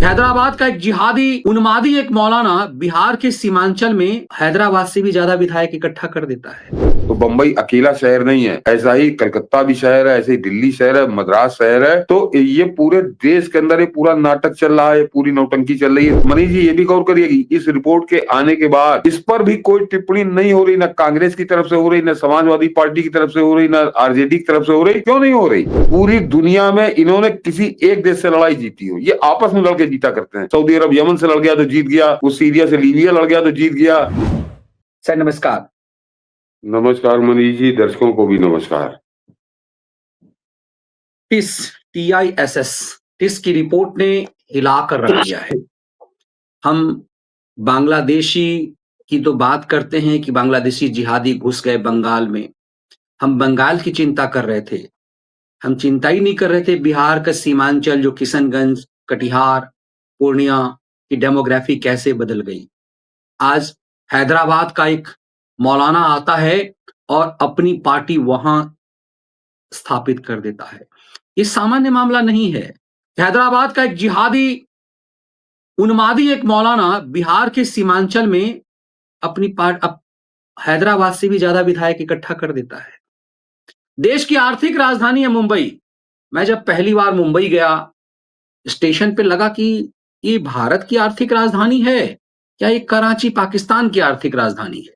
हैदराबाद का एक जिहादी उन्मादी एक मौलाना बिहार के सीमांचल में हैदराबाद से भी ज्यादा विधायक इकट्ठा कर देता है। तो बम्बई अकेला शहर नहीं है, ऐसा ही कलकत्ता भी शहर है, ऐसे ही दिल्ली शहर है, मद्रास शहर है। तो ये पूरे देश के अंदर ये पूरा नाटक चल रहा है, पूरी नौटंकी चल रही है। मनीष जी ये भी गौर करिए कि इस रिपोर्ट के आने के बाद इस पर भी कोई टिप्पणी नहीं हो रही, ना कांग्रेस की तरफ से हो रही, ना समाजवादी पार्टी की तरफ से हो रही, ना आरजेडी की तरफ से हो रही। क्यों नहीं हो रही? पूरी दुनिया में इन्होंने किसी एक देश से लड़ाई जीती हो, ये आपस में लड़के जीता करते हैं। सऊदी अरब यमन से लड़ गया तो जीत गया, वो सीरिया से लीबिया लड़ गया तो जीत गया। सर नमस्कार। नमस्कार मनीष जी, दर्शकों को भी नमस्कार। TISS टिस की रिपोर्ट ने हिलाकर रख दिया है। हम बांग्लादेशी की तो बात करते हैं कि बांग्लादेशी जिहादी घुस गए बंगाल में। हम बंगाल की चिंता कर रहे थे, हम चिंता ही नहीं कर रहे थे बिहार का सीमांचल जो किशनगंज, कटिहार, पूर्णिया की डेमोग्राफी कैसे बदल गई। आज हैदराबाद का एक मौलाना आता है और अपनी पार्टी वहां स्थापित कर देता है। ये सामान्य मामला नहीं है। हैदराबाद का एक जिहादी उन्मादी एक मौलाना बिहार के सीमांचल में अपनी हैदराबाद से भी ज्यादा विधायक इकट्ठा कर देता है। देश की आर्थिक राजधानी है मुंबई। मैं जब पहली बार मुंबई गया, स्टेशन पे लगा कि ये भारत की आर्थिक राजधानी है या ये कराची पाकिस्तान की आर्थिक राजधानी है।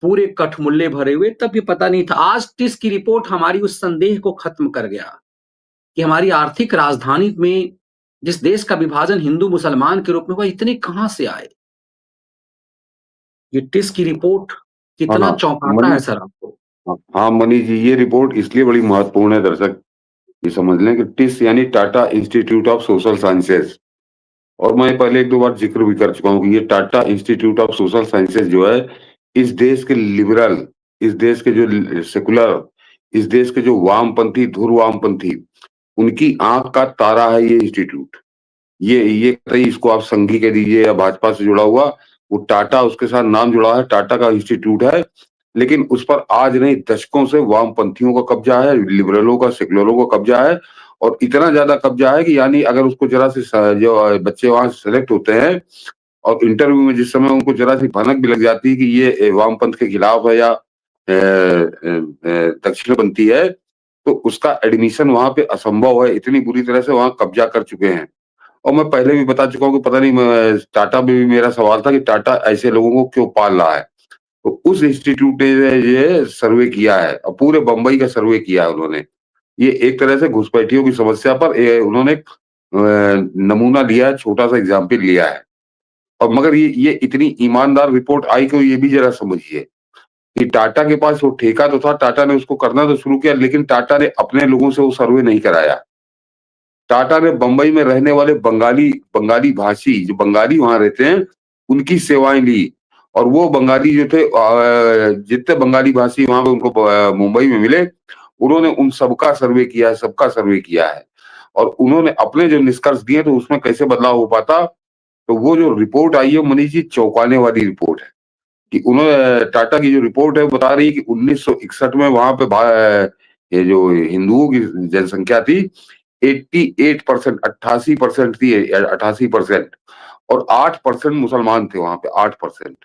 पूरे कठमुल्ले भरे हुए, तब भी पता नहीं था। आज टिस की रिपोर्ट हमारी उस संदेह को खत्म कर गया कि हमारी आर्थिक राजधानी में जिस देश का विभाजन हिंदू मुसलमान के रूप में हुआ, इतने कहां से आए। ये टिस की रिपोर्ट कितना चौंकाता है सर आपको? हाँ मनीष जी, ये रिपोर्ट इसलिए बड़ी महत्वपूर्ण है दर्शक ये समझ लें कि टिस यानी Tata institute of social sciences, और मैं पहले एक दो बार जिक्र भी कर चुका हूँ कि ये Tata institute of social sciences जो है इस देश के लिबरल, इस देश के जो सेकुलर, इस देश के जो वामपंथी, धुर वामपंथी, उनकी आंख का तारा है ये इंस्टीट्यूट। ये कहीं इसको आप संघी कह दीजिए या भाजपा से जुड़ा हुआ, वो टाटा उसके साथ नाम जुड़ा है, टाटा का इंस्टीट्यूट है। लेकिन उस पर आज नहीं दशकों से वामपंथियों का कब्जा है, लिबरलों का, सेकुलरों का कब्जा है, और इतना ज्यादा कब्जा है कि यानी अगर उसको जरा से जो बच्चे वहां सेलेक्ट होते हैं और इंटरव्यू में जिस समय उनको जरा सी भनक भी लग जाती है कि ये वामपंथ के खिलाफ है या दक्षिणपंथी है, तो उसका एडमिशन वहां पे असंभव है। इतनी बुरी तरह से वहां कब्जा कर चुके हैं। और मैं पहले भी बता चुका हूँ कि पता नहीं, टाटा में भी मेरा सवाल था कि टाटा ऐसे लोगों को क्यों पाल रहा है। तो उस इंस्टीट्यूट ने ये सर्वे किया है और पूरे बंबई का सर्वे किया है उन्होंने। ये एक तरह से घुसपैठियों की समस्या पर उन्होंने एक नमूना लिया है, छोटा सा एग्जाम्पल लिया है। और मगर ये इतनी ईमानदार रिपोर्ट आई कि ये भी जरा समझिए कि टाटा के पास वो ठेका तो था, टाटा ने उसको करना तो शुरू किया, लेकिन टाटा ने अपने लोगों से वो सर्वे नहीं कराया। टाटा ने बंबई में रहने वाले बंगाली भाषी, जो बंगाली वहां रहते हैं, उनकी सेवाएं ली। और वो बंगाली जो थे, जितने बंगाली भाषी वहां पे उनको मुंबई में मिले, उन्होंने उन सबका सर्वे किया है, सबका सर्वे किया है। और उन्होंने अपने जो निष्कर्ष दिए तो उसमें कैसे बदलाव हो पाता, तो वो जो रिपोर्ट आई है मनीष जी, चौंकाने वाली रिपोर्ट है। कि उन्होंने, टाटा की जो रिपोर्ट है वो बता रही है कि 1961 में वहां पे ये जो हिंदुओं की जनसंख्या थी 88%, 88% थी, 88%, और 8% मुसलमान थे वहां पे, 8%।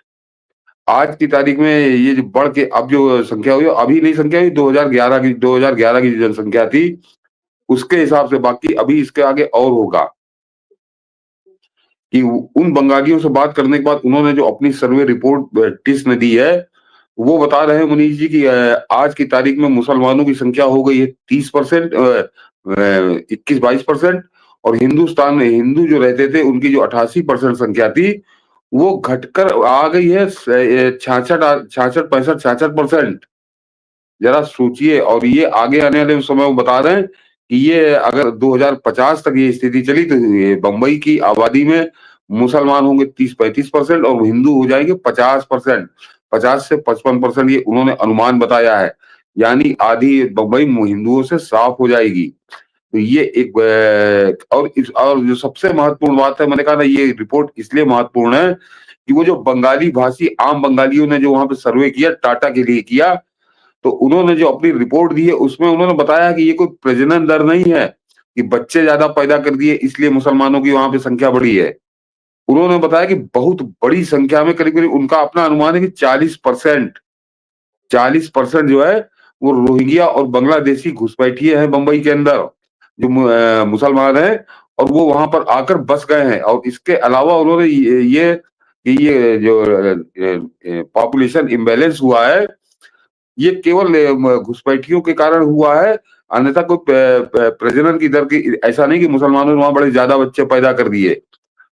आज की तारीख में ये जो बढ़ के अब जो संख्या हुई, अभी नहीं संख्या हुई, 2011 की जो जनसंख्या थी उसके हिसाब से, बाकी अभी इसके आगे और होगा। कि उन बंगालियों से बात करने के बाद उन्होंने जो अपनी सर्वे रिपोर्ट टिस ने दी है, वो बता रहे हैं मनीष जी कि आज की तारीख में मुसलमानों की संख्या हो गई है 30%, 21-22%, और हिंदुस्तान में हिंदू जो रहते थे उनकी जो 88% संख्या थी वो घटकर आ गई है 66-66%। जरा सोचिए। और ये आगे आने वाले समय में बता रहे हैं कि ये अगर 2050 तक ये स्थिति चली तो ये बंबई की आबादी में मुसलमान होंगे 30-35% और हिंदू हो जाएंगे 50%, 50 से 55%, ये उन्होंने अनुमान बताया है। यानी आधी बंबई हिंदुओं से साफ हो जाएगी। तो ये एक और जो सबसे महत्वपूर्ण बात है, मैंने कहा ना ये रिपोर्ट इसलिए महत्वपूर्ण है कि वो जो बंगाली भाषी आम बंगालियों ने जो वहां पे सर्वे किया, टाटा के लिए किया, तो उन्होंने जो अपनी रिपोर्ट दी है उसमें उन्होंने बताया कि ये कोई प्रजनन दर नहीं है, कि बच्चे ज्यादा पैदा कर दिए इसलिए मुसलमानों की वहां पे संख्या बढ़ी है। उन्होंने बताया कि बहुत बड़ी संख्या में करीब-करीब उनका अपना अनुमान है कि 40% जो है वो रोहिंग्या और बांग्लादेशी घुसपैठिए हैं बंबई के अंदर, जो मुसलमान हैं और वो वहां पर आकर बस गए हैं। और इसके अलावा उन्होंने ये जो पॉपुलेशन इम्बैलेंस हुआ है, ये केवल घुसपैठियों के कारण हुआ है, अन्यथा कोई प्रजनन की दर की ऐसा नहीं कि मुसलमानों ने वहां बड़े ज्यादा बच्चे पैदा कर दिए।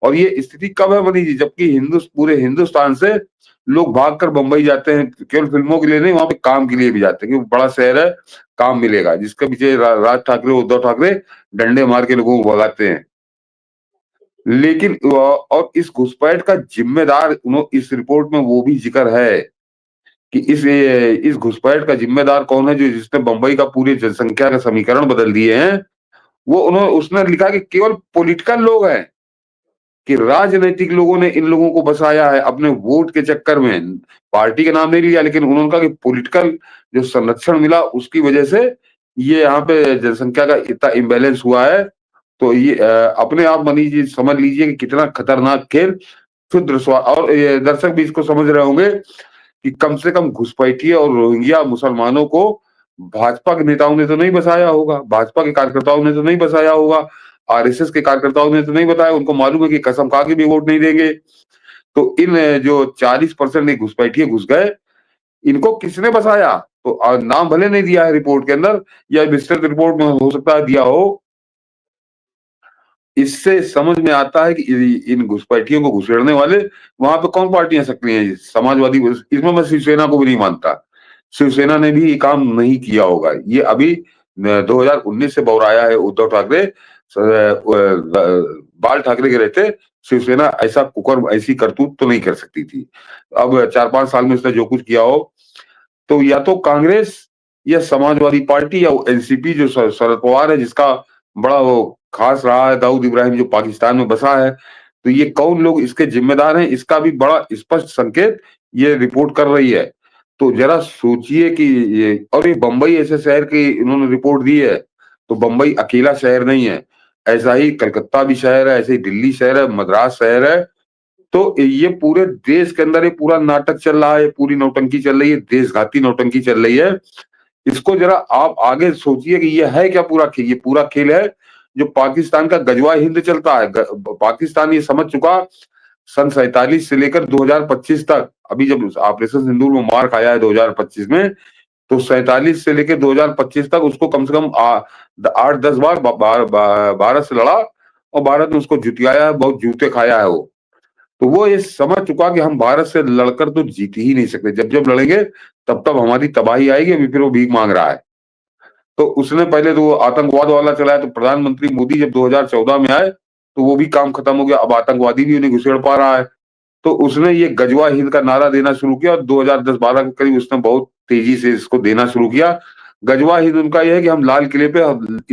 और ये स्थिति कब है बनी थी, जबकि पूरे हिंदुस्तान से लोग भागकर बंबई जाते हैं, केवल फिल्मों के लिए नहीं, वहां पे काम के लिए भी जाते हैं, क्योंकि बड़ा शहर है, काम मिलेगा, जिसके पीछे राज ठाकरे, उद्धव ठाकरे डंडे मार के लोगों को भगाते हैं। लेकिन और इस घुसपैठ का जिम्मेदार इस रिपोर्ट में वो भी जिक्र है कि इस घुसपैठ का जिम्मेदार कौन है, जो जिसने बंबई का पूरी जनसंख्या का समीकरण बदल दिए हैं। उसने लिखा कि केवल पॉलिटिकल लोग हैं, कि राजनैतिक लोगों ने इन लोगों को बसाया है अपने वोट के चक्कर में। पार्टी का नाम नहीं लिया, लेकिन उन्होंने कहा कि पॉलिटिकल जो संरक्षण मिला उसकी वजह से ये यहाँ पे जनसंख्या का इतना इम्बैलेंस हुआ है। तो ये अपने आप मनीष जी समझ लीजिए कि कितना खतरनाक खेल क्षुद्र स्वार्थ। और ये दर्शक भी इसको समझ रहे होंगे कि कम से कम घुसपैठिए और रोहिंग्या मुसलमानों को भाजपा के नेताओं ने तो नहीं बसाया होगा, भाजपा के कार्यकर्ताओं ने तो नहीं बसाया होगा, आरएसएस के कार्यकर्ताओं ने तो नहीं बताया, उनको मालूम है कि कसम खा के भी वोट नहीं देंगे। तो इन जो 40% घुसपैठिए घुस गए, इनको किसने बसाया? तो नाम भले नहीं दिया है रिपोर्ट के अंदर, या विस्तृत रिपोर्ट में हो सकता है दिया हो। इससे समझ में आता है कि इन घुसपैठियों को घुसेड़ने वाले वहां पे कौन पार्टियां सक्रिय हैं। समाजवादी, इसमें मैं शिवसेना को भी नहीं मानता, शिवसेना ने भी ये काम नहीं किया होगा। ये अभी 2019 से बौराया है उद्धव ठाकरे, बाल ठाकरे के रहते शिवसेना ऐसा कुकर ऐसी करतूत तो नहीं कर सकती थी। अब 4-5 साल में उसने जो कुछ किया हो, तो या तो कांग्रेस या समाजवादी पार्टी या एनसीपी जो शरद पवार है, जिसका बड़ा वो खास रहा है, दाऊद इब्राहिम जो पाकिस्तान में बसा है। तो ये कौन लोग इसके जिम्मेदार हैं, इसका भी बड़ा स्पष्ट संकेत ये रिपोर्ट कर रही है। तो जरा सोचिए कि ये बंबई ऐसे शहर की इन्होंने रिपोर्ट दी है, तो बंबई अकेला शहर नहीं है, ऐसा ही कलकत्ता भी शहर है, ऐसे ही दिल्ली शहर है, मद्रास शहर है। तो ये पूरे देश के अंदर ये पूरा नाटक चल रहा है, पूरी नौटंकी चल रही है, देशघाती नौटंकी चल रही है। इसको जरा आप आगे सोचिए कि ये है क्या पूरा खेल। ये पूरा खेल है जो पाकिस्तान का गजवा हिंद चलता है। पाकिस्तान ये समझ चुका सन 47 से लेकर 2025 तक, अभी जब ऑपरेशन सिंदूर में मार खाया है 2025 में, तो 47 से लेकर 2025 तक उसको कम से कम 8-10 बार भारत से लड़ा, और भारत ने उसको जुटियाया है, बहुत जूते खाया है वो। तो वो ये समझ चुका कि हम भारत से लड़कर तो जीत ही नहीं सकते, जब जब लड़ेंगे तब तब हमारी तबाही आएगी। अभी फिर वो भीख मांग रहा है। तो उसने पहले तो आतंकवाद वाला चलाया, तो प्रधानमंत्री मोदी जब 2014 में आए तो वो भी काम खत्म हो गया, अब आतंकवादी भी उन्हें घुसेड़ पा रहा है। तो उसने ये गजवा हिंद का नारा देना शुरू किया, और 2010-12 के करीब उसने बहुत तेजी से इसको देना शुरू किया। गजवा हिंद उनका यह है कि हम लाल किले पे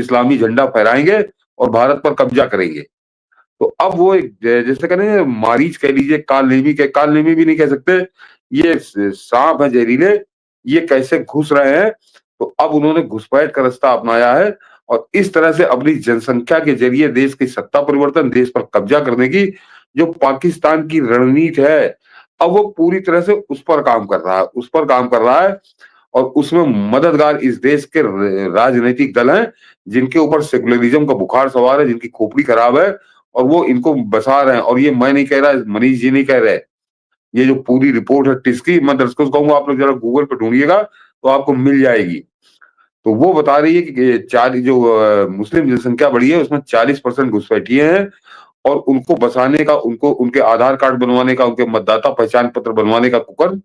इस्लामी झंडा फहराएंगे और भारत पर कब्जा करेंगे। तो अब वो एक जैसे कहते मारीच कह लीजिए, काल नेमी भी नहीं कह सकते, ये सांप है जहरीले, ये कैसे घुस रहे हैं। तो अब उन्होंने घुसपैठ का रास्ता अपनाया है, और इस तरह से अपनी जनसंख्या के जरिए देश की सत्ता परिवर्तन, देश पर कब्जा करने की जो पाकिस्तान की रणनीति है, अब वो पूरी तरह से उस पर काम कर रहा है, उस पर काम कर रहा है। और उसमें मददगार इस देश के राजनीतिक दल हैं, जिनके ऊपर सेकुलरिज्म का बुखार सवार है, जिनकी खोपड़ी खराब है, और वो इनको बसा रहे हैं। और ये मैं नहीं कह रहा, मनीष जी नहीं कह रहे, ये जो पूरी रिपोर्ट है टिस्की, मैं दर्शकों से कहूंगा आप लोग जरा गूगल पे ढूंढिएगा तो आपको मिल जाएगी। तो वो बता रही है कि मुस्लिम जनसंख्या बढ़ी है, उसमें 40% घुसपैठिए हैं, और उनको बसाने का, उनको उनके आधार कार्ड बनवाने का, उनके मतदाता पहचान पत्र बनवाने का कुकर्म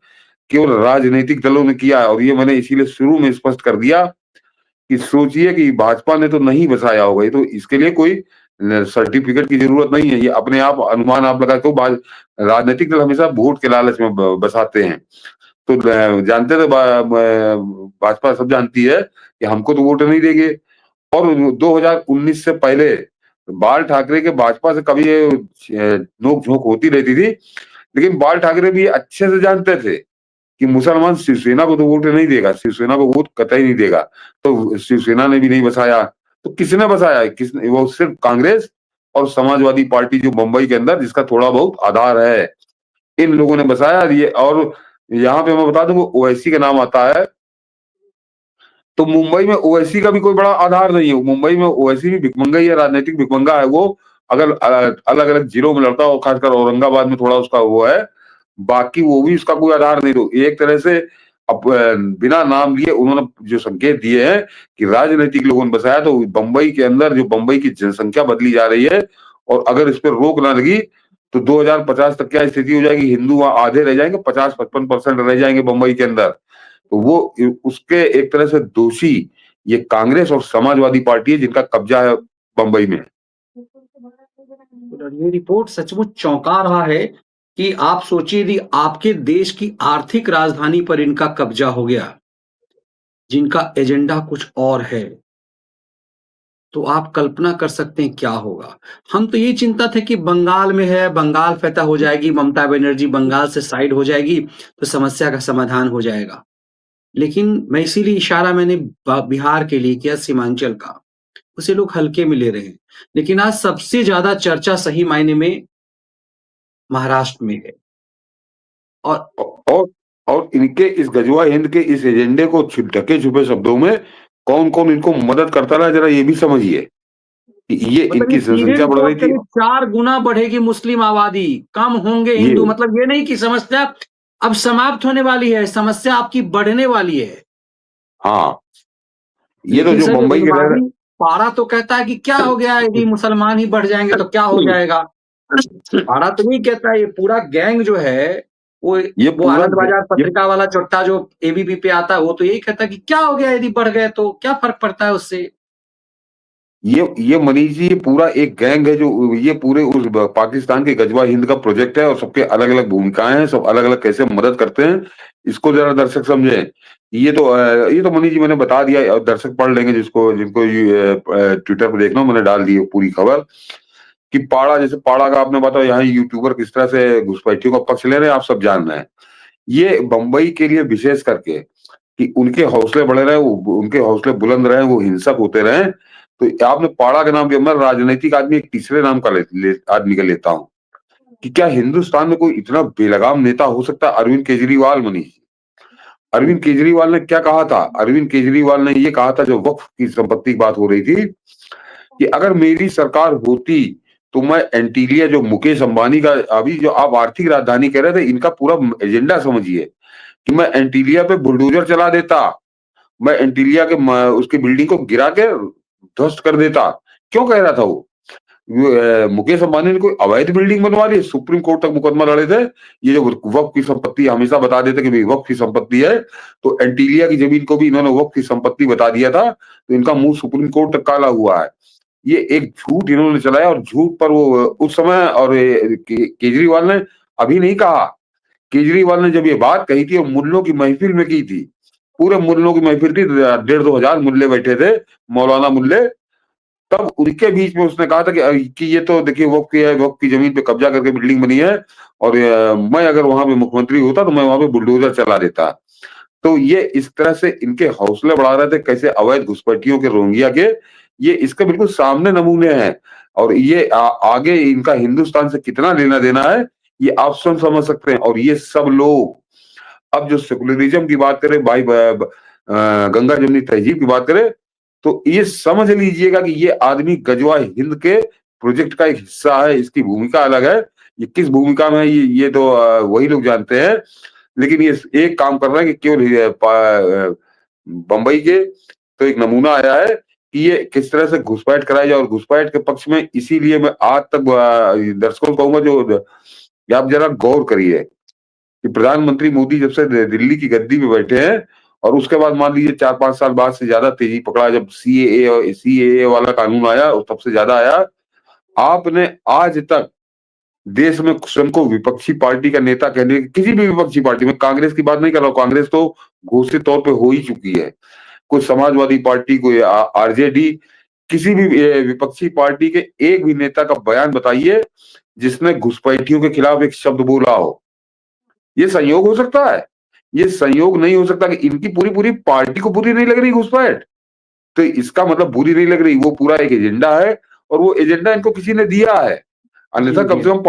केवल राजनीतिक दलों ने किया है। और ये मैंने इसीलिए शुरू में स्पष्ट कर दिया कि सोचिए कि भाजपा ने तो नहीं बसाया होगा, ये तो इसके लिए कोई सर्टिफिकेट की जरूरत नहीं है, ये अपने आप अनुमान आप लगा तो राजनीतिक दल हमेशा वोट के लालच में बसाते हैं। तो जानते थे भाजपा सब जानती है कि हमको तो वोट नहीं देंगे। और 2019 से पहले बाल ठाकरे के भाजपा से कभी नोक झोंक होती रहती थी, लेकिन बाल ठाकरे भी अच्छे से जानते थे कि मुसलमान शिवसेना को तो वोट नहीं देगा, शिवसेना को वोट कतई नहीं देगा। तो शिवसेना ने भी नहीं बसाया, तो किसने बसाया? किसने? वो सिर्फ कांग्रेस और समाजवादी पार्टी जो मुंबई के अंदर जिसका थोड़ा बहुत आधार है, इन लोगों ने बसाया ये। और यहाँ पे मैं बता दूं ओवैसी का नाम आता है, तो मुंबई में ओवैसी का भी कोई बड़ा आधार नहीं है। मुंबई में ओवैसी भी भिखमंगा ही है, राजनीतिक भिखमंगा है वो। अगर अलग अलग जिलों में लड़ता हो, खासकर औरंगाबाद में थोड़ा उसका वो है, बाकी वो भी उसका कोई आधार नहीं। तो एक तरह से अब बिना नाम लिए उन्होंने जो संकेत दिए हैं कि राजनीतिक लोगों ने बसाया, तो बंबई के अंदर जो बंबई की जनसंख्या बदली जा रही है, और अगर इस पर रोक ना लगी तो 2050 तक क्या स्थिति हो जाएगी? हिंदू वहां आधे रह जाएंगे, 50-55% रह जाएंगे बंबई के अंदर। तो वो उसके एक तरह से दोषी ये कांग्रेस और समाजवादी पार्टी है, जिनका कब्जा है बंबई में। ये रिपोर्ट सचमुच चौंका रहा है कि आप सोचिए यदि आपके देश की आर्थिक राजधानी पर इनका कब्जा हो गया, जिनका एजेंडा कुछ और है, तो आप कल्पना कर सकते हैं क्या होगा। हम तो ये चिंता थे कि बंगाल में है, बंगाल फतह हो जाएगी, ममता बनर्जी बंगाल से साइड हो जाएगी, तो समस्या का समाधान हो जाएगा। लेकिन मैं इसीलिए इशारा मैंने बिहार के लिए किया, सीमांचल का, उसे लोग हल्के में ले रहे हैं। लेकिन आज सबसे ज्यादा चर्चा सही मायने में महाराष्ट्र में है। और और और इनके इस गजवा हिंद के इस एजेंडे को ढके छुपे शब्दों में कौन कौन इनको मदद करता रहा, जरा ये भी समझिए कि ये मतलब ये इनकी सीधे जनसंख्या बढ़ रही रिपोर्ट थी। करीब 4 गुना बढ़ेगी मुस्लिम आबादी, कम होंगे ये हिंदू। मतलब ये नहीं कि समस्या अब समाप्त होने वाली है, समस्या आपकी बढ़ने वाली है। हाँ, ये तो लेकिन जो सर बंबई एक के लहर। बारी पारा तो कहता है कि क्या हो गया यदि मुसलमान ही बढ़ जाएंगे तो क्या हो जाएगा। पारा तो नहीं कहता है, ये पूरा गैंग जो है वो ये वो पूरा आनंद बाजार ये पत्रिका वाला चोट्टा जो एबीपी पे आता है, वो तो यही कहता है कि क्या हो गया यदि बढ़ गए तो क्या फर्क पड़ता है उससे। ये मनीष जी, ये पूरा एक गैंग है, जो ये पूरे उस पाकिस्तान के गजवा हिंद का प्रोजेक्ट है, और सबके अलग अलग भूमिकाएं हैं, सब अलग अलग कैसे मदद करते हैं, इसको जरा दर्शक समझे। ये तो मनीष जी मैंने बता दिया, और दर्शक पढ़ लेंगे, जिसको जिनको ट्विटर पर देखना हो, मैंने डाल दी है पूरी खबर। कि पाड़ा, जैसे पाड़ा का आपने बताया, यहाँ यूट्यूबर किस तरह से घुसपैठियों का पक्ष ले रहे हैं, आप सब जान रहे हैं। ये बंबई के लिए विशेष करके कि उनके हौसले बढ़े रहे, उनके हौसले बुलंद रहे, वो हिंसक होते रहे। तो आपने पाड़ा का नाम लिया, मैं राजनीतिक आदमी एक तीसरे नाम का आदमी का लेता हूँ, कि क्या हिंदुस्तान में कोई इतना बेलगाम नेता हो सकता है? अरविंद केजरीवाल। मनीष, अरविंद केजरीवाल ने क्या कहा था? अरविंद केजरीवाल ने ये कहा था, जो वक्फ की संपत्ति की बात हो रही थी, कि अगर मेरी सरकार होती तो मैं एंटीलिया, जो मुकेश अंबानी का अभी जो आप आर्थिक राजधानी कह रहे थे, इनका पूरा एजेंडा समझिए, कि मैं एंटीलिया पे बुलडोजर चला देता, मैं एंटीलिया के उसकी बिल्डिंग को गिरा के ध्वस्त कर देता। क्यों कह रहा था वो? मुकेश अंबानी ने कोई अवैध बिल्डिंग बनवा ली? सुप्रीम कोर्ट तक मुकदमा लड़े थे। ये जो वक्फ की संपत्ति हमेशा बता देते कि भाई वक्फ की संपत्ति है, तो एंटीलिया की जमीन को भी इन्होंने वक्फ की संपत्ति बता दिया था, तो इनका मुंह सुप्रीम कोर्ट तक काला हुआ है। ये एक झूठ इन्होंने चलाया, और झूठ पर वो उस समय, और केजरीवाल ने अभी नहीं कहा। केजरीवाल ने जब ये बात कही थी, वो मुल्लों की महफिल में की थी, पूरे मुल्लों की महफिल थी, 1,500-2,000 मुल्ले बैठे थे, मौलाना मुल्ले। तब उनके बीच में उसने कहा था कि ये तो देखिए वक्फ की है, वक्फ की जमीन पे कब्जा करके बिल्डिंग बनी है, और मैं अगर वहां पे मुख्यमंत्री होता तो मैं वहां पे बुलडोजर चला देता। तो ये इस तरह से इनके हौसले बढ़ा रहे थे, कैसे अवैध घुसपैठियों के, रोहिंग्या के, ये इसके बिल्कुल सामने नमूने हैं। और ये आगे इनका हिंदुस्तान से कितना लेना देना है, ये आप स्वयं समझ सकते हैं। और ये सब लोग अब जो सेकुलरिज्म की बात करें, भाई गंगा जमुनी तहजीब की बात करें, तो ये समझ लीजिएगा कि ये आदमी गजवा हिंद के प्रोजेक्ट का एक हिस्सा है, इसकी भूमिका अलग है। ये किस भूमिका में है, ये तो वही लोग जानते हैं। लेकिन ये एक काम कर रहा है कि केवल बंबई के, तो एक नमूना आया है कि ये किस तरह से घुसपैठ कराई जाए, और घुसपैठ के पक्ष में इसीलिए मैं आज तक दर्शकों को कहूंगा, जो आप जरा गौर करिए कि प्रधानमंत्री मोदी जब से दिल्ली की गद्दी पे बैठे हैं, और उसके बाद मान लीजिए 4-5 साल बाद से ज्यादा तेजी पकड़ा, जब सीएए वाला कानून आया, और तब से ज्यादा आया। आपने आज तक देश में स्वयं को विपक्षी पार्टी का नेता कहने, किसी भी विपक्षी पार्टी में, कांग्रेस की बात नहीं कर रहा हूं, कांग्रेस तो घोषित तौर पे हो ही चुकी है, कोई समाजवादी पार्टी, कोई आरजेडी, किसी भी विपक्षी पार्टी के एक भी नेता का बयान बताइए जिसने घुसपैठियों के खिलाफ एक शब्द बोला हो। ये संयोग हो सकता है? ये संयोग नहीं हो सकता कि इनकी पूरी पूरी पार्टी को बुरी नहीं लग रही घुसपैठ। तो इसका मतलब बुरी नहीं लग रही, वो पूरा एक एजेंडा है और वो एजेंडा इनको किसी ने दिया है। अन्यथा जी, कम जी। से कम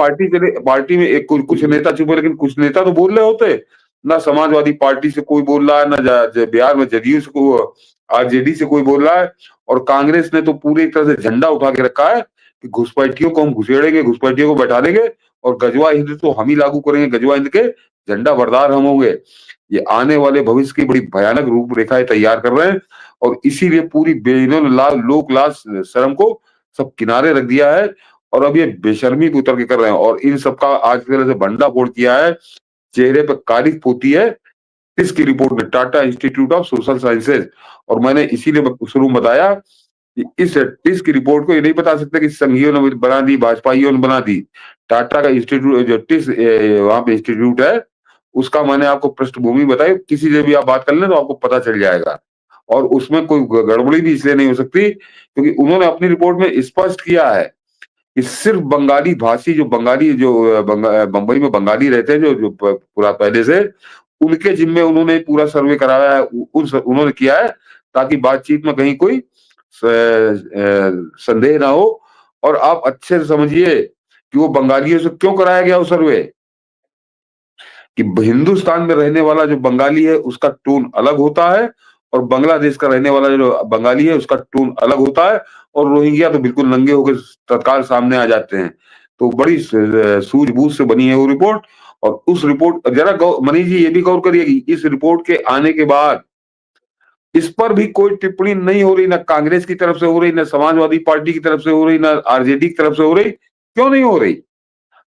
पार्टी में एक कुछ नेता चुप है, लेकिन कुछ नेता तो बोल रहे होते। ना समाजवादी पार्टी से कोई बोल रहा है, ना बिहार में जदयू से आरजेडी से कोई बोल रहा है, और कांग्रेस ने तो पूरी तरह से झंडा उठा के रखा है कि घुसपैठियों को हम घुसेड़ेंगे, घुसपैठियों को बैठा देंगे और गजवा हिंद तो हम ही लागू करेंगे, गजवा हिंद के झंडा बरदार हम होंगे। ये आने वाले भविष्य की बड़ी भयानक रूपरेखाएं तैयार कर रहे हैं और इसीलिए पूरी लोक लाज शर्म को सब किनारे रख दिया है और अब ये बेशर्मी पे उतर के कर रहे हैं और इन सबका आज की तरह से भंडाफोड़ किया है। चेहरे पर कालिख पोती है इसकी रिपोर्ट में Tata institute of social sciences. और मैंने इसीलिए शुरू में बताया कि इस टिस की रिपोर्ट को ये नहीं बता सकते कि संघियों ने बना दी, भाजपाइयों ने बना दी। टाटा का इंस्टीट्यूट जो टिस वहां पे इंस्टीट्यूट है, उसका मैंने आपको पृष्ठभूमि बताई, किसी से भी आप बात कर लें तो आपको पता चल जाएगा। और उसमें कोई गड़बड़ी भी इसलिए नहीं हो सकती क्योंकि उन्होंने अपनी रिपोर्ट में स्पष्ट किया है कि सिर्फ बंगाली भाषी जो बंबई में बंगाली रहते हैं जो पूरा पहले से, उनके जिम्मे उन्होंने पूरा सर्वे कराया है, उन्होंने किया है ताकि बातचीत में कहीं कोई संदेह ना हो। और आप अच्छे से समझिए कि वो बंगालियों से क्यों कराया गया वो सर्वे, कि हिंदुस्तान में रहने वाला जो बंगाली है उसका टोन अलग होता है और बांग्लादेश का रहने वाला जो बंगाली है उसका टोन अलग होता है और रोहिंग्या तो बिल्कुल नंगे होकर तत्काल सामने आ जाते हैं। तो बड़ी सूझबूझ से बनी है वो रिपोर्ट। और उस रिपोर्ट जरा मनीष जी ये भी गौर करिए कि इस रिपोर्ट के आने के बाद इस पर भी कोई टिप्पणी नहीं हो रही, ना कांग्रेस की तरफ से हो रही, ना समाजवादी पार्टी की तरफ से हो रही, ना आरजेडी की तरफ से हो रही। क्यों नहीं हो रही?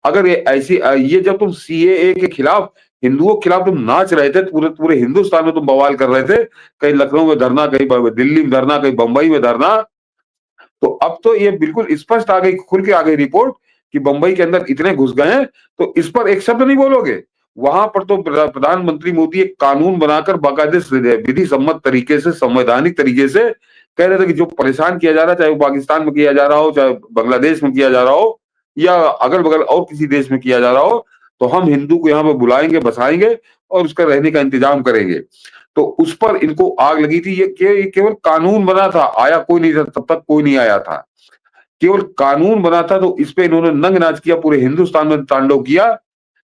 अगर ये जब तुम सीएए के खिलाफ, हिंदुओं के खिलाफ तुम नाच रहे थे, पूरे पूरे हिंदुस्तान में तुम बवाल कर रहे थे, कहीं लखनऊ में धरना, कहीं दिल्ली में धरना, कहीं बंबई में धरना, तो अब तो ये बिल्कुल स्पष्ट आ गई, खुल के आ गई रिपोर्ट कि बंबई के अंदर इतने घुस गए हैं, तो इस पर एक शब्द नहीं बोलोगे। वहां पर तो प्रधानमंत्री मोदी एक कानून बनाकर बाकायदे विधि सम्मत तरीके से, संवैधानिक तरीके से कह रहे थे कि जो परेशान किया जा रहा है, चाहे वो पाकिस्तान में किया जा रहा हो, चाहे बांग्लादेश में किया जा रहा हो या अगल बगल और किसी देश में किया जा रहा हो, तो हम हिंदू को यहाँ पे बुलाएंगे, बसाएंगे और उसका रहने का इंतजाम करेंगे। तो उस पर इनको आग लगी थी। ये केवल कानून बना था, आया कोई नहीं था, तब तक कोई नहीं आया था। केवल कानून बना था तो इस पे इन्होंने नंग नाच किया, पूरे हिंदुस्तान में तांडव किया।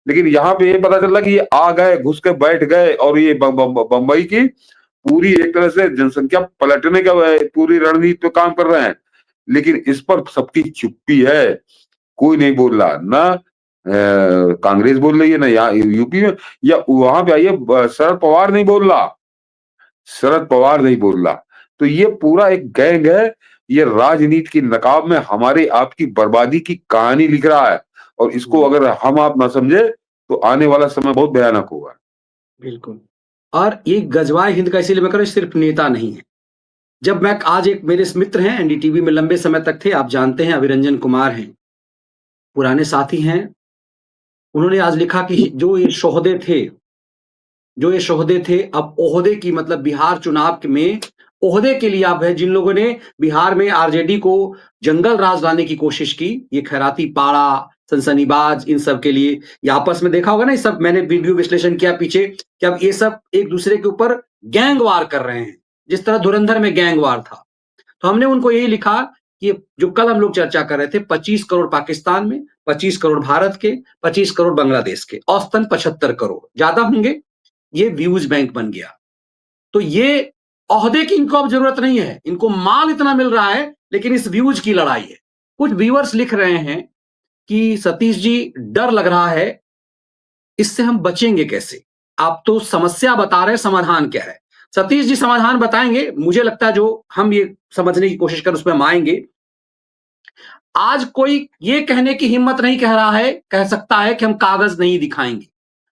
लेकिन यहाँ पे ये पता चला कि ये आ गए, घुस के बैठ गए और ये बंबई की पूरी एक तरह से जनसंख्या पलटने का पूरी रणनीति पे काम कर रहे हैं। लेकिन इस पर सबकी चुप्पी है, कोई नहीं बोल रहा, ना कांग्रेस बोल रही है, ना यहाँ यूपी में, या वहां पे आइए शरद पवार नहीं बोल रहा, शरद पवार नहीं बोल रहा। तो ये पूरा एक गैंग है, ये राजनीति की नकाब में हमारे आपकी बर्बादी की कहानी लिख रहा है और इसको अगर हम आप ना समझे तो आने वाला समय बहुत भयानक होगा। बिल्कुल। और ये गजवाए हिंद का इसीलिए मैं कह रहा हूँ, सिर्फ नेता नहीं है। जब मैं आज एक मेरे मित्र हैं, एनडीटीवी में लंबे समय तक थे, आप जानते हैं अभिरंजन कुमार हैं, पुराने साथी हैं। उन्होंने आज लिखा कि जो ये शोहदे थे, अब ओहदे की, मतलब बिहार चुनाव में ओहदे के लिए अब है, जिन लोगों ने बिहार में आरजेडी को जंगल राज लाने की कोशिश की, ये खैराती पाड़ा, सनसनीबाज, इन सब के लिए ये आपस में देखा होगा ना, ये सब मैंने वीडियो विश्लेषण किया पीछे कि अब ये सब एक दूसरे के ऊपर गैंग वार कर रहे हैं, जिस तरह धुरंधर में गैंग वार था। तो हमने उनको यही लिखा कि जो कल हम लोग चर्चा कर रहे थे, 25 करोड़ पाकिस्तान में, 25 करोड़ भारत के, 25 करोड़ बांग्लादेश के, औसतन 75 करोड़, ज्यादा होंगे, ये व्यूज बैंक बन गया। तो ये ओहदे की इनको अब जरूरत नहीं है, इनको माल इतना मिल रहा है, लेकिन इस व्यूज की लड़ाई है। कुछ व्यूअर्स लिख रहे हैं कि सतीश जी डर लग रहा है, इससे हम बचेंगे कैसे? आप तो समस्या बता रहे हैं, समाधान क्या है? सतीश जी समाधान बताएंगे, मुझे लगता है जो हम ये समझने की कोशिश कर उसमें हम आएंगे। आज कोई ये कहने की हिम्मत नहीं कह सकता है कि हम कागज नहीं दिखाएंगे।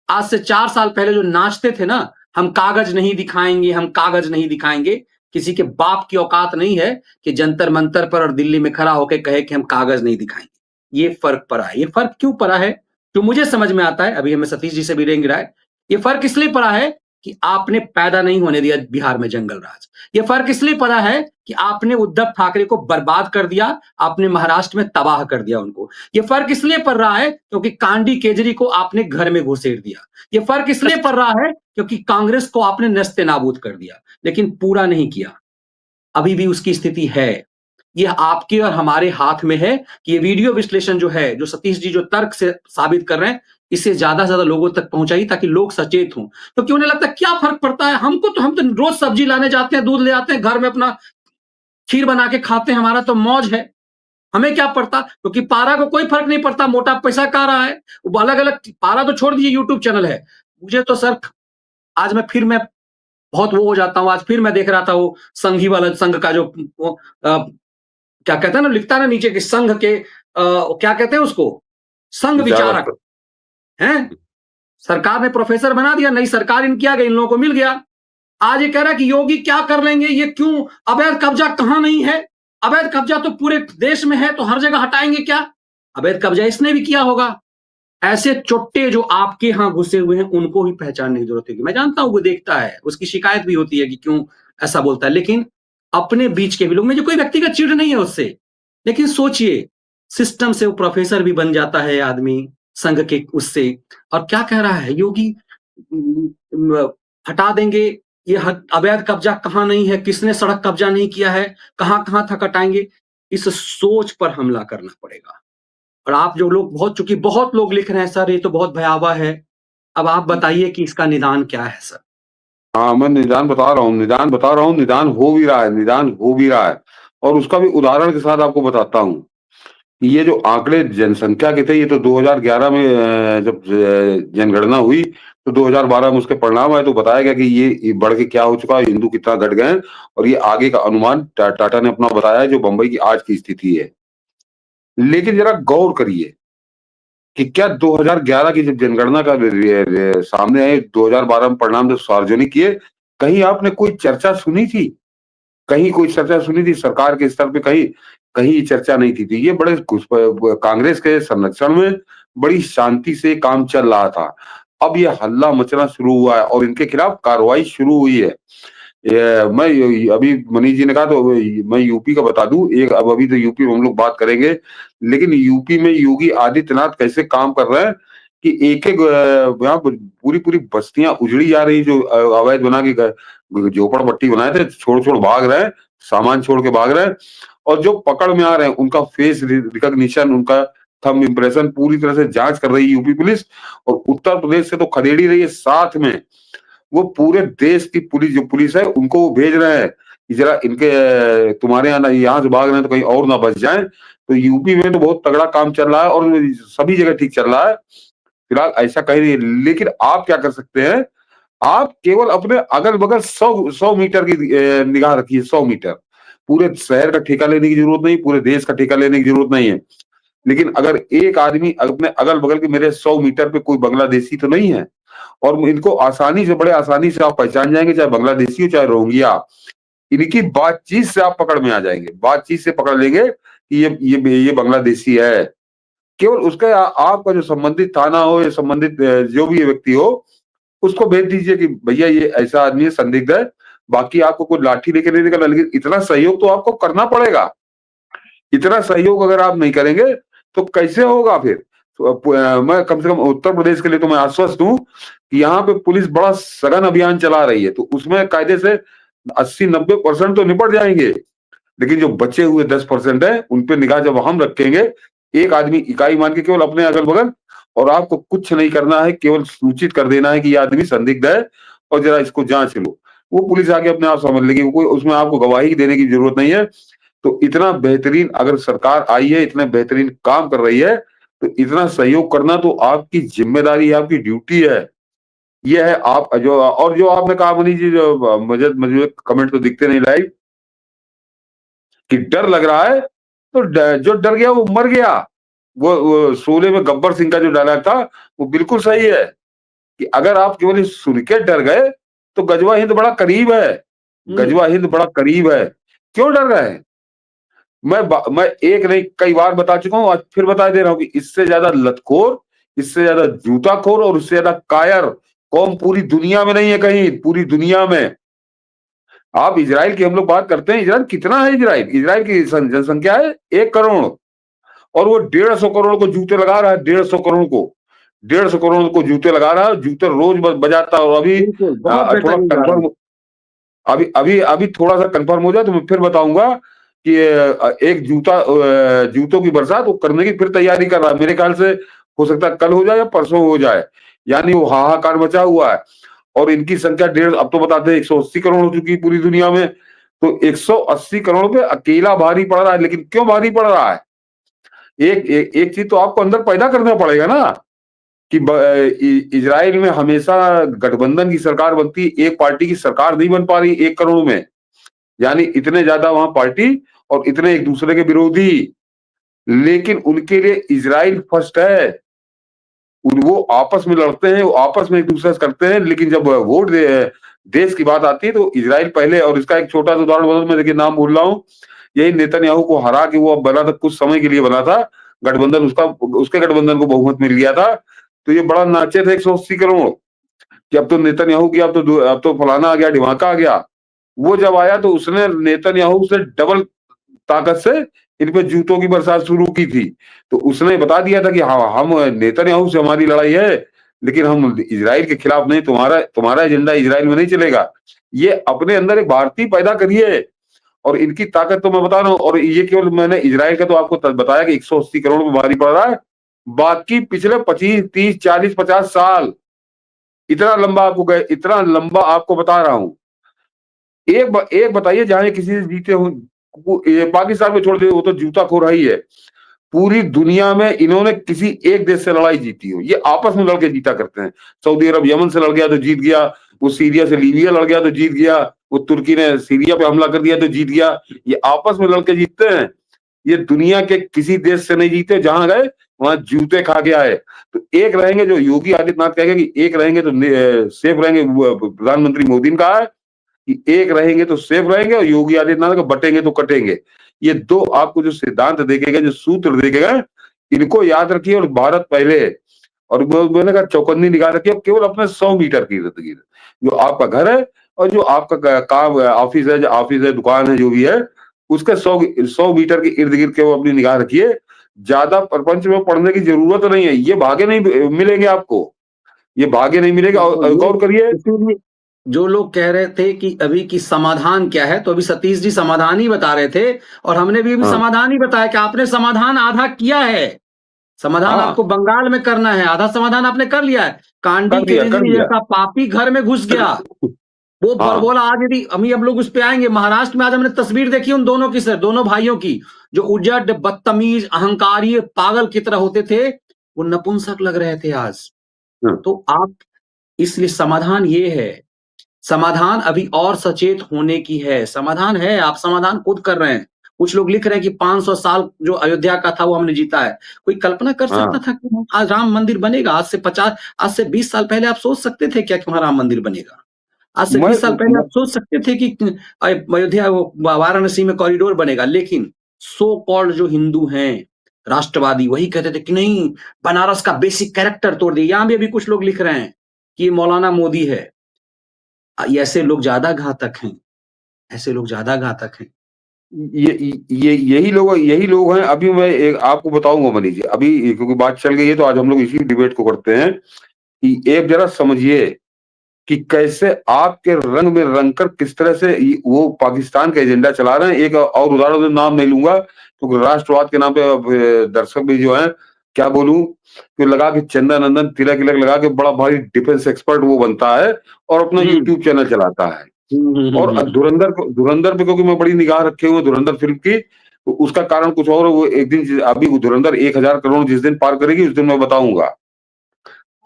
आज से 4 साल पहले जो नाचते थे ना, हम कागज नहीं दिखाएंगे, हम कागज नहीं दिखाएंगे, किसी के बाप की औकात नहीं है कि जंतर मंतर पर और दिल्ली में खड़ा होकर कहे कि हम कागज नहीं दिखाएंगे। ये फर्क पड़ा है। ये फर्क क्यों पड़ा है, जो मुझे समझ में आता है, अभी हमें सतीश जी से भी लेंगे राय। ये फर्क इसलिए पड़ा है कि आपने पैदा नहीं होने दिया बिहार में जंगल राज। ये फर्क इसलिए पड़ा है कि आपने उद्धव ठाकरे को बर्बाद कर दिया, आपने महाराष्ट्र में तबाह कर दिया उनको। ये फर्क इसलिए पड़ रहा है क्योंकि कांडी केजरी को आपने घर में घुसेड़ दिया। ये फर्क इसलिए पड़ रहा है क्योंकि कांग्रेस को आपने नस्ते नाबूद कर दिया, लेकिन पूरा नहीं किया। अभी भी उसकी स्थिति है। ये आपके और हमारे हाथ में है कि ये वीडियो विश्लेषण जो है, जो सतीश जी जो तर्क से साबित कर रहे हैं, इसे ज़्यादा से ज़्यादा लोगों तक पहुँचाइए ताकि लोग सचेत हों। क्योंकि उन्हें लगता है क्या फ़र्क पड़ता है? हम तो रोज़ सब्ज़ी लाने जाते हैं, दूध ले आते हैं, घर में अपना खीर बना के खाते हैं, हमारा तो मौज है। हमें क्या पड़ता? क्योंकि पारा को कोई फ़र्क नहीं पड़ता, मोटा पैसा कहाँ रहा है। वो अलग-अलग पारा तो छोड़ दीजिए यूट्यूब चैनल है। मुझे तो सर आज मैं बहुत वो हो जाता हूँ, आज फिर मैं देख रहा था वो संघी वाला संघ का जो वो क्या कहते हैं ना, लिखता है ना नीचे कि संघ के क्या कहते हैं उसको? संघ विचारक, विचारक। हैं? सरकार ने प्रोफ़ेसर बना दिया, नई सरकार इनकी आ गई, इन लोगों को मिल गया। आज ये कह रहा है कि योगी क्या कर लेंगे, ये क्यों? अवैध कब्ज़ा कहाँ नहीं है? अवैध कब्ज़ा तो पूरे देश में है, तो हर जगह हटाएँगे क्या? अवैध कब्ज़ा इसने भी किया होगा। ऐसे चुट्टे जो आपके यहाँ घुसे हुए हैं, उनको ही पहचानने की ज़रूरत होगी। मैं जानता हूँ वो देखता है, उसकी शिकायत भी होती है कि क्यों ऐसा बोलता है, लेकिन अपने बीच के भी लोग, मुझे कोई व्यक्तिगत चिढ़ नहीं है उससे। लेकिन सोचिए, सिस्टम से वो प्रोफ़ेसर भी बन जाता है आदमी, संघ के उससे, और क्या कह रहा है योगी उम, म हटा देंगे, ये अवैध कब्ज़ा कहाँ नहीं है, किसने सड़क कब्ज़ा नहीं किया है, कहाँ-कहाँ तक हटाएँगे, इस सोच पर हमला करना पड़ेगा। और आप जो लोग चूँकि बहुत लोग लिख रहे हैं सर ये तो बहुत भयावह है। अब आप बताइए कि इसका निदान क्या है सर? हाँ, मैं निदान बता रहा हूँ, निदान बता रहा हूँ, निदान हो भी रहा है, निदान हो भी रहा है। और उसका भी उदाहरण के साथ आपको बताता हूँ। ये जो आंकड़े जनसंख्या के थे, ये तो 2011 में जब जनगणना हुई, तो 2012 में उसके परिणाम आए, तो बताया गया कि ये बढ़ के क्या हो चुका है, हिंदू कितना घट गए हैं, और ये आगे का अनुमान टाटा ने अपना बताया है, जो बंबई की आज की स्थिति है। लेकिन जरा गौर करिए कि क्या 2011 की जब जनगणना का सामने आए, 2012 में परिणाम जब सार्वजनिक किए, कहीं आपने कोई चर्चा सुनी थी? कहीं कोई चर्चा सुनी थी सरकार के स्तर पे? कहीं कहीं चर्चा नहीं की थी। ये बड़े कांग्रेस के संरक्षण में बड़ी शांति से काम चल रहा था। अब ये हल्ला मचना शुरू हुआ है और इनके खिलाफ कार्रवाई शुरू हुई है। मैं अभी मनीष जी ने कहा तो मैं यूपी का बता दूं, एक अब अभी तो यूपी में हम लोग बात करेंगे, लेकिन यूपी में योगी आदित्यनाथ कैसे काम कर रहे हैं कि एक एक यहाँ पूरी पूरी बस्तियां उजड़ी जा रही, जो अवैध बना के झोपड़पट्टी बनाए थे, छोड़ छोड़ भाग रहे हैं, सामान छोड़ के भाग रहे हैं, और जो पकड़ में आ रहे हैं उनका फेस रिकॉग्निशन, उनका थंब इम्प्रेशन पूरी तरह से जांच कर रही है यूपी पुलिस। और उत्तर प्रदेश से तो खदेड़ी रही है, साथ में वो पूरे देश की पुलिस, जो पुलिस है उनको वो भेज रहे हैं कि जरा इनके तुम्हारे यहाँ से भाग रहे हैं तो कहीं और ना बच जाएं। तो यूपी में तो बहुत तगड़ा काम चल रहा है और सभी जगह ठीक चल रहा है। फिलहाल ऐसा कहीं नहीं है। लेकिन आप क्या कर सकते हैं, आप केवल अपने अगल बगल 100 मीटर की निगाह रखिए, 100 मीटर। पूरे शहर का ठेका लेने की जरूरत नहीं, पूरे देश का ठेका लेने की जरूरत नहीं है। लेकिन अगर एक आदमी अपने अगल बगल के, मेरे 100 मीटर पे कोई बांग्लादेशी तो नहीं है, और इनको आसानी से, बड़े आसानी से आप पहचान जाएंगे, चाहे बांग्लादेशी हो चाहे रोहिंग्या। इनकी बातचीत से आप पकड़ में आ जाएंगे, बातचीत से पकड़ लेंगे कि ये बांग्लादेशी है। केवल उसका आपका जो संबंधित थाना हो या संबंधित जो भी ये व्यक्ति हो, उसको भेज दीजिए कि भैया ये ऐसा आदमी है, संदिग्ध है। बाकी आपको कोई लाठी लेके नहीं निकलना, लेकिन इतना सहयोग तो आपको करना पड़ेगा। इतना सहयोग अगर आप नहीं करेंगे तो कैसे होगा फिर? तो मैं कम से कम उत्तर प्रदेश के लिए तो मैं आश्वस्त हूँ कि यहाँ पे पुलिस बड़ा सघन अभियान चला रही है, तो उसमें कायदे से 80-90% तो निपट जाएंगे। लेकिन जो बचे हुए 10% है, उन पे निगाह जब हम रखेंगे, एक आदमी इकाई मान के केवल अपने अगल बगल, और आपको कुछ नहीं करना है, केवल सूचित कर देना है कि ये आदमी संदिग्ध है और जरा इसको जांच लो। वो पुलिस आके अपने आप समझ लेगी, कोई उसमें आपको गवाही देने की जरूरत नहीं है। तो इतना बेहतरीन अगर सरकार आई है, इतने बेहतरीन काम कर रही है, तो इतना सहयोग करना तो आपकी जिम्मेदारी है, आपकी ड्यूटी है। ये है आप जो, और जो आपने कहा मनीष जी, जो मुझे कमेंट तो दिखते नहीं लाइव, कि डर लग रहा है, तो जो डर गया वो मर गया। वो शोले में गब्बर सिंह का जो डायलॉग था, वो बिल्कुल सही है कि अगर आप केवल ये सुन के डर गए, तो गजवा हिंद बड़ा करीब है। हुँ। गजवा हिंद बड़ा करीब है। क्यों डर रहे हैं? मैं एक नहीं कई बार बता चुका हूँ, आज फिर बता दे रहा हूँ कि इससे ज्यादा लतखोर, इससे ज्यादा जूताखोर और इससे ज्यादा कायर कौम पूरी दुनिया में नहीं है, कहीं पूरी दुनिया में। आप इजराइल की हम लोग बात करते हैं, इजराइल कितना है? इजराइल इजराइल की जनसंख्या है 1 करोड़, और वो 150 करोड़ को जूते लगा रहा है, 150 करोड़ को, 150 करोड़ को जूते लगा रहा है, जूते रोज बजाता है। और अभी बिल्कुल, बहुत थोड़ा बेहतरीन कंफर्म, उदाहरण। अभी थोड़ा-सा कन्फर्म हो जाए तो मैं फिर बताऊँगा कि एक जूतों की बरसात वो करने की फिर तैयारी कर रहा है। मेरे ख्याल से हो सकता है कल हो जाए या परसों हो जाए। यानी वो हाहाकार मचा हुआ है और इनकी संख्या डेढ़ अब तो बताते हैं 180 करोड़ हो चुकी है पूरी दुनिया में। तो 180 करोड़ पे अकेला भारी पड़ रहा है, लेकिन क्यों भारी पड़ रहा है? एक चीज़ तो आपको अंदर पैदा करना पड़ेगा ना कि इज़राइल में हमेशा गठबंधन की सरकार बनती है, एक पार्टी की सरकार नहीं बन पा रही 1 करोड़ में। यानी इतने ज्यादा वहां पार्टी और इतने एक दूसरे के विरोधी, लेकिन उनके लिए इजराइल फर्स्ट है। वो आपस में लड़ते हैं, वो आपस में एक दूसरे से करते हैं, लेकिन जब देश की बात आती है तो इजराइल पहले। और इसका एक छोटा सा उदाहरण बता, मैं देखिए नाम भूल रहा हूँ, यही नेतन्याहू को हरा के वो अब बना था, कुछ समय के लिए बना था गठबंधन, उसके गठबंधन को बहुमत मिल गया था। तो ये बड़ा नाचे थे 180 करोड़ कि अब तो नेतन्याहू की, अब तो फलाना आ गया, ढिमाका आ गया। वो जब आया तो उसने नेतन्याहू से डबल ताकत से इन पे जूतों की बरसात शुरू की थी। तो उसने बता दिया था कि हाँ, हम नेतन्याहू से हमारी लड़ाई है, लेकिन हम इजराइल के खिलाफ नहीं, तुम्हारा तुम्हारा एजेंडा इजराइल में नहीं चलेगा। ये अपने अंदर एक भारतीय पैदा करिए और इनकी ताकत तो मैं बता रहा हूँ। और ये केवल मैंने इजराइल का तो आपको बताया कि 180 करोड़ में भारी पड़ रहा है। बाकी पिछले 25, 30, 40, 50 साल इतना लंबा आपको गए, इतना लंबा आपको बता रहा हूँ। एक बताइए जहां ये किसी से जीते हो। ये पाकिस्तान में छोड़ दे, वो तो जूताखोर ही है। पूरी दुनिया में इन्होंने किसी एक देश से लड़ाई जीती हो, ये आपस में लड़के जीता करते हैं। सऊदी अरब यमन से लड़ गया तो जीत गया, वो सीरिया से लीबिया लड़ गया तो जीत गया, वो तुर्की ने सीरिया पे हमला कर दिया तो जीत गया। ये आपस में लड़के जीतते हैं। ये दुनिया के किसी देश से नहीं जीते, जहां गए वहां जूते खा के आए। तो एक रहेंगे, जो योगी आदित्यनाथ कहेंगे कि एक रहेंगे तो सेफ रहेंगे, प्रधानमंत्री मोदी ने कहा है कि एक रहेंगे तो सेफ रहेंगे और योगी आदित्यनाथ को बटेंगे तो कटेंगे। ये दो आपको जो सिद्धांत देखे गए, जो सूत्र देखे गए, इनको याद रखिए और भारत पहले। और मैंने कहा चौकन्नी निगाह रखिए केवल अपने 100 मीटर की इर्द गिर्द, जो आपका घर है और जो आपका काम ऑफिस है, दुकान है, जो भी है, उसके 100 मीटर के इर्द गिर्द के वो अपनी निगाह रखिए। ज्यादा प्रपंच में पढ़ने की जरूरत नहीं है, ये भागे नहीं मिलेंगे आपको, ये भागे नहीं मिलेगा। और ये गौर करिए। इसीलिए जो लोग कह रहे थे कि अभी की समाधान क्या है, तो अभी सतीश जी समाधान ही बता रहे थे और हमने भी अभी हाँ समाधान ही बताया कि आपने समाधान आधा किया है। समाधान हाँ, आपको बंगाल में करना है, आधा समाधान आपने कर लिया है। कांडी कर दिया कर केजरी दिया। जैसा पापी घर में घुस गया। वो हाँ बोला आज, यदि हम लोग उस पे आएंगे, महाराष्ट्र में आज हमने तस्वीर देखी उन दोनों की, सर, दोनों भाइयों की, जो उजड़, बदतमीज, अहंकारी, पागल की तरह होते थे, वो नपुंसक लग रहे थे आज। हाँ। तो आप, इसलिए समाधान ये है, समाधान अभी और सचेत होने की है। समाधान है, आप समाधान खुद कर रहे हैं। कुछ लोग लिख रहे हैं कि 500 साल जो अयोध्या का था वो हमने जीता है। कोई कल्पना कर सकता हाँ, था कि आज राम मंदिर बनेगा? आज से 20 साल पहले आप सोच सकते थे क्या कि वहाँ राम मंदिर बनेगा? आज से मैं 20 साल पहले आप सोच सकते थे कि अयोध्या, वो वाराणसी में कॉरिडोर बनेगा? लेकिन सो कॉल्ड जो हिंदू हैं, राष्ट्रवादी, वही कहते थे कि नहीं, बनारस का बेसिक कैरेक्टर तोड़ दिया। यहाँ भी अभी कुछ लोग लिख रहे हैं कि ये मौलाना मोदी है। ऐसे लोग ज्यादा घातक हैं, ऐसे लोग ज्यादा घातक हैं। ये यही लोग हैं। अभी मैं एक आपको बताऊंगा मनीष जी, अभी क्योंकि बात चल गई है तो आज हम लोग इसी डिबेट को करते हैं कि एक जरा समझिए कि कैसे आपके रंग में रंग कर किस तरह से वो पाकिस्तान का एजेंडा चला रहे हैं। एक और उदाहरण, नाम नहीं लूंगा क्योंकि राष्ट्रवाद के नाम पे दर्शक भी जो है, क्या बोलूं, कि लगा के चंदन नंदन तिलक तिलक लगा के बड़ा भारी डिफेंस एक्सपर्ट वो बनता है और अपना हम्म यूट्यूब चैनल चलाता है। और हम्म। धुरंधर पे क्योंकि मैं बड़ी निगाह रखे हुए धुरंधर फिल्म की, तो उसका कारण कुछ और है। वो एक दिन, अभी वो धुरंधर 1000 करोड़ जिस दिन पार करेगी उस दिन मैं बताऊंगा।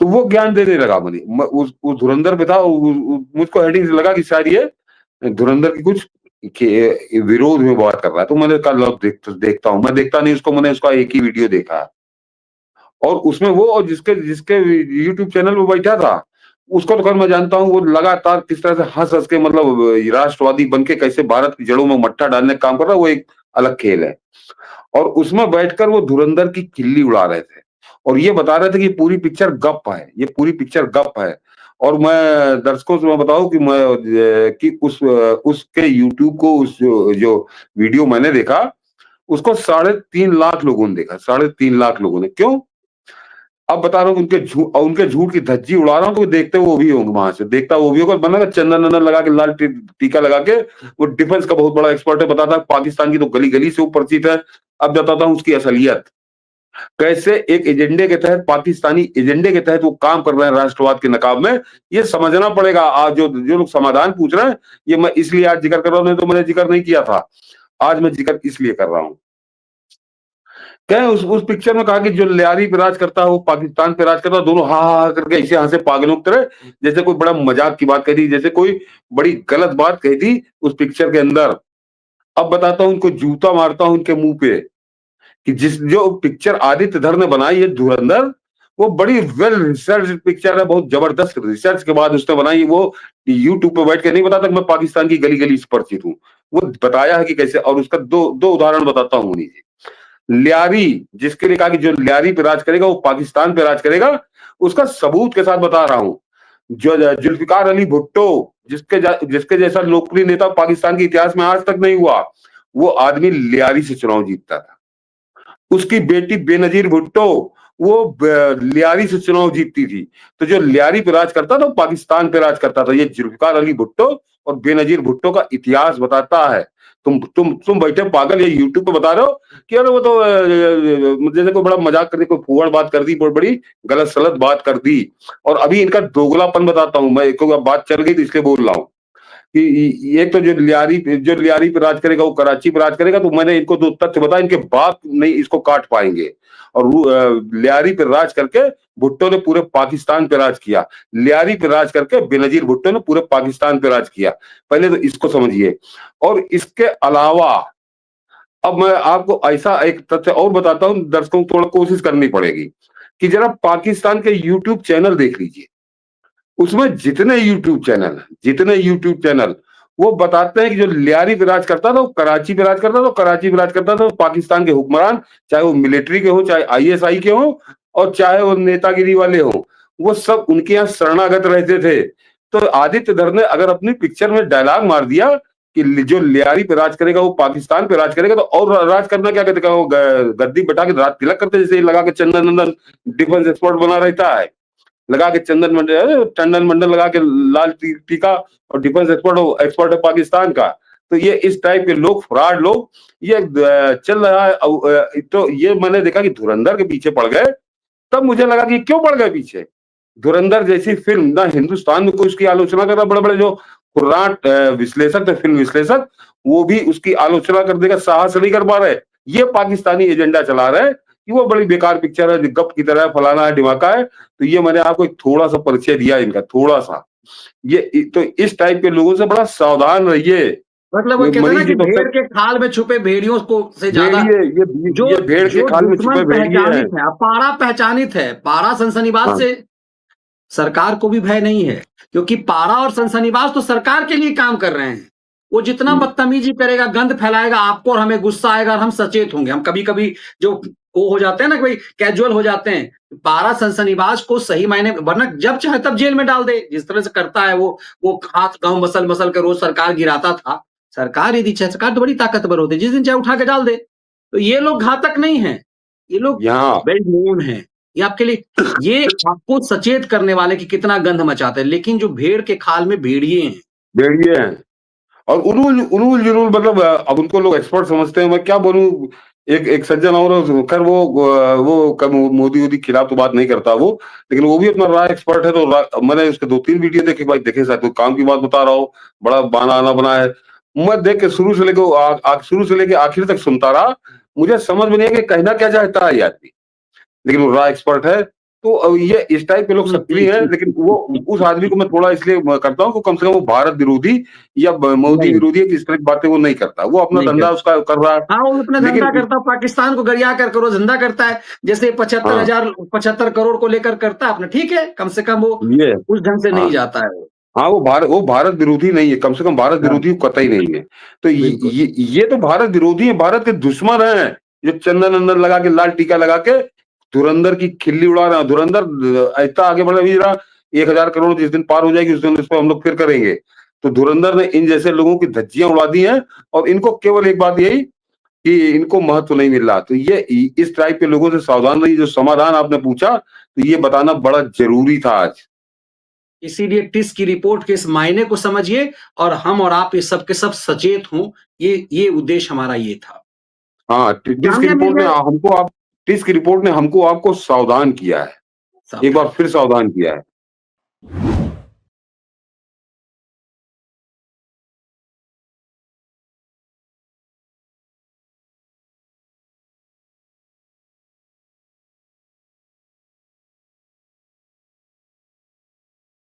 तो वो ज्ञान देने लगा मुझे, उस धुरंधर पे था, मुझको हेडिंग लगा कि शायद ये धुरंधर की कुछ के विरोध में बात कर रहा है। तो मैंने कहा लो देखता हूँ। मैं देखता नहीं उसको, मैंने उसका एक ही वीडियो देखा और उसमें वो, और जिसके जिसके यूट्यूब चैनल पे बैठा था उसको तो खैर मैं जानता हूँ, वो लगातार किस तरह से हंस हंस के, मतलब राष्ट्रवादी बन के कैसे भारत की जड़ों में मट्टा डालने का काम कर रहा है, वो एक अलग खेल है। और उसमें बैठकर वो धुरंधर की खिल्ली उड़ा रहे थे और ये बता रहे थे कि पूरी पिक्चर गप है, ये पूरी पिक्चर गप है। और मैं दर्शकों से मैं बताऊं कि कि उसके यूट्यूब को, जो वीडियो मैंने देखा, उसको 3.5 लाख लोगों ने देखा। 3.5 लाख लोगों ने। क्यों? अब बता रहा हूँ उनके झूठ की धज्जी उड़ा रहा हूँ, तो देखते वो भी होंगे, वहां से देखता वो भी होगा, बना चंदन वंदन लगा के, लाल टीका लगा के। वो डिफेंस का बहुत बड़ा एक्सपर्ट है, बताता है पाकिस्तान की तो गली गली से वो परिचित है। अब बताता हूँ उसकी असलियत, कैसे एक एजेंडे के तहत, पाकिस्तानी एजेंडे के तहत वो काम कर रहे हैं राष्ट्रवाद के नकाब में। ये समझना पड़ेगा। आज जो जो लोग समाधान पूछ रहे हैं, ये मैं इसलिए आज जिक्र कर रहा हूँ, नहीं तो मैंने जिक्र नहीं किया था। आज मैं जिक्र इसलिए कर रहा हूँ। क्या उस पिक्चर में कहा कि जो लियारी पे राज करता है वो पाकिस्तान पे राज करता है, दोनों हा हा करके ऐसे हंसे पागलों की तरह, जैसे कोई बड़ा मजाक की बात कही थी, जैसे कोई बड़ी गलत बात कही थी उस पिक्चर के अंदर। अब बताता हूँ, उनको जूता मारता हूँ उनके मुंह पे, कि जो पिक्चर आदित्य धर ने बनाई है धुरंधर, वो बड़ी वेल रिसर्च पिक्चर है, बहुत जबरदस्त रिसर्च के बाद उसने बनाई। वो यूट्यूब पे बैठ के नहीं बताता कि मैं पाकिस्तान की गली गली से परिचित हूँ, वो बताया है कि कैसे। और उसका दो दो उदाहरण बताता हूँ उन्हीं से। लियारी, जिसके लिए कहा कि जो लियारी पे राज करेगा वो पाकिस्तान पे राज करेगा, उसका सबूत के साथ बता रहा हूँ। जो जुल्फिकार अली भुट्टो, जिसके जैसा लोकप्रिय नेता पाकिस्तान के इतिहास में आज तक नहीं हुआ, वो आदमी लियारी से चुनाव जीतता था। उसकी बेटी बेनजीर भुट्टो, वो लियारी से चुनाव जीतती थी। तो जो लियारी पे राज करता था वो पाकिस्तान पे राज करता था। ये जुल्फिकार अली भुट्टो और बेनजीर भुट्टो का इतिहास बताता है। तुम बैठे पागल ये यूट्यूब पे बता रहे हो कि अरे वो तो जैसे कोई बड़ा मजाक कर दी, कोई फूहड़ बात कर दी, बहुत बड़ी गलत सलत बात कर दी। और अभी इनका दोगलापन बताता हूँ मैं, एक बात चल गई तो इसलिए बोल रहा हूँ कि एक तो जो लियारी पे राज करेगा वो कराची पे राज करेगा। तो मैंने इनको दो तथ्य बताया, इनके बाप नहीं इसको काट पाएंगे। और लियारी पे राज करके भुट्टो ने पूरे पाकिस्तान पे राज किया। लियारी पे राज करके बेनजीर भुट्टो ने पूरे पाकिस्तान पे राज किया। पहले तो इसको समझिए। और इसके अलावा अब मैं आपको ऐसा एक तथ्य और बताता हूं, दर्शकों को थोड़ा कोशिश करनी पड़ेगी कि जरा पाकिस्तान के यूट्यूब चैनल देख लीजिए। उसमें जितने यूट्यूब चैनल वो बताते हैं कि जो लियारी पे राज करता था वो कराची पे राज करता था, कराची पे राज करता था पाकिस्तान के हुक्मरान, चाहे वो मिलिट्री के हो, चाहे आईएसआई के हो, और चाहे वो नेतागिरी वाले हो, वो सब उनके यहाँ शरणागत रहते थे। तो आदित्य धर ने अगर अपनी पिक्चर में डायलॉग मार दिया कि जो लियारी पे राज करेगा वो पाकिस्तान पे राज करेगा, तो और राज करना क्या कहते, वो गद्दी बैठा के रात तिलक करते, जैसे लगा के चंदन नंदन डिफेंस एक्सपर्ट बना रहता है, लगा के चंदन मंडल लगा के लाल टीका, और डिफेंस एक्सपर्ट है पाकिस्तान का। तो ये इस टाइप के लोग, फ्रॉड लोग, ये चल रहा है। तो ये मैंने देखा कि धुरंधर के पीछे पड़ गए, तब मुझे लगा कि क्यों पड़ गए पीछे। धुरंधर जैसी फिल्म ना हिंदुस्तान में कोई उसकी आलोचना कर रहा, बड़े बड़े जो कुर्राट विश्लेषक थे, फिल्म विश्लेषक, वो भी उसकी आलोचना करने का साहस नहीं कर पा रहे। ये पाकिस्तानी एजेंडा चला रहे कि वो बड़ी बेकार पिक्चर है, गप की तरह, फलाना है, ढिमाका है। तो ये मैंने आपको एक थोड़ा सा परिचय दिया इनका, थोड़ा सा। ये तो इस टाइप के लोगों से बड़ा सावधान रहिए। मतलब वो कहते हैं ना कि भेड़ के खाल में छुपे भेड़ियों को से ज्यादा ये भेड़ के खाल में छुपे भेड़िए हैं। पारा पहचानित है। पारा सनसनीबाज से सरकार को भी भय नहीं है, क्योंकि पारा और सनसनीबाज तो सरकार के लिए काम कर रहे हैं। वो जितना बदतमीजी करेगा, गंद फैलाएगा, आपको और हमें गुस्सा आएगा और हम सचेत होंगे। हम कभी कभी जो वो हो जाते हैं ना, कोई कैजुअल हो जाते हैं। पारा सनसनीबाज को सही मायने, वरना जब चाहे तब जेल में डाल दे, जिस तरह से करता है वो हाथ गांव मसल मसल के रोज सरकार गिराता था। सरकार यदि चाहे, सरकार तो बड़ी ताकतवर होती है, जिस दिन चाहे उठा के डाल दे। तो ये लोग घातक नहीं है, ये लोग वेल नोन है। ये आपके लिए, ये आपको सचेत करने वाले कि कितना गंध मचाते हैं। लेकिन जो भेड़ के खाल में भेड़िए हैं, और उलूल जुलूल, मतलब अब उनको लोग एक्सपर्ट समझते हैं। मैं क्या बोलूं, एक सज्जन और खैर वो मोदी वोदी खिलाफ तो बात नहीं करता वो, लेकिन वो भी अपना राय एक्सपर्ट है। तो मैंने उसके 2-3 वीडियो देखे, भाई देखे, शायद कोई काम की बात बता रहा हो, बड़ा बाना आना बना है। मैं देख के शुरू से लेके आखिर तक सुनता रहा। मुझे समझ में नहीं है कि कहना क्या चाहता है ये आदमी, लेकिन वो रॉ एक्सपर्ट है। तो ये इस टाइप के लोग सक्रिय हैं। लेकिन वो उस आदमी को मैं थोड़ा इसलिए करता हूँ कि कम से कम वो भारत विरोधी या मोदी विरोधी इस तरह की बातें वो नहीं करता। वो अपना धंधा उसका कर रहा है। हाँ, वो अपना धंधा करता, पाकिस्तान को गरिया कर वो धंधा करता है, जैसे 75 करोड़ को लेकर करता है अपना। ठीक है, कम से कम वो उस ढंग से नहीं जाता है। हाँ, वो भारत विरोधी नहीं है, कम से कम भारत विरोधी कतई नहीं है। तो ये तो भारत विरोधी है, भारत के दुश्मन है, जो चंदन अंदन लगा के, लाल टीका लगा के धुरंधर की खिल्ली उड़ा रहा है। धुरंधर ऐसा आगे बढ़ भी रहा, 1000 करोड़ जिस दिन पार हो जाएगी उस दिन इस पर हम लोग फिर करेंगे। तो धुरंधर ने इन जैसे लोगों की धज्जियां उड़ा दी हैं, और इनको केवल एक बात यही कि इनको महत्व नहीं मिल रहा। तो ये इस टाइप के लोगों से सावधान रहिए। जो समाधान आपने पूछा, तो ये बताना बड़ा ज़रूरी था आज। इसीलिए टिस की रिपोर्ट के इस मायने को समझिए और हम और आप ये सब के सब सचेत हों, ये उद्देश्य हमारा ये था। हाँ, टिस की जामिया रिपोर्ट ने मिलिया टिस की रिपोर्ट ने हमको आपको सावधान किया है। एक सावधान बार फिर सावधान किया है।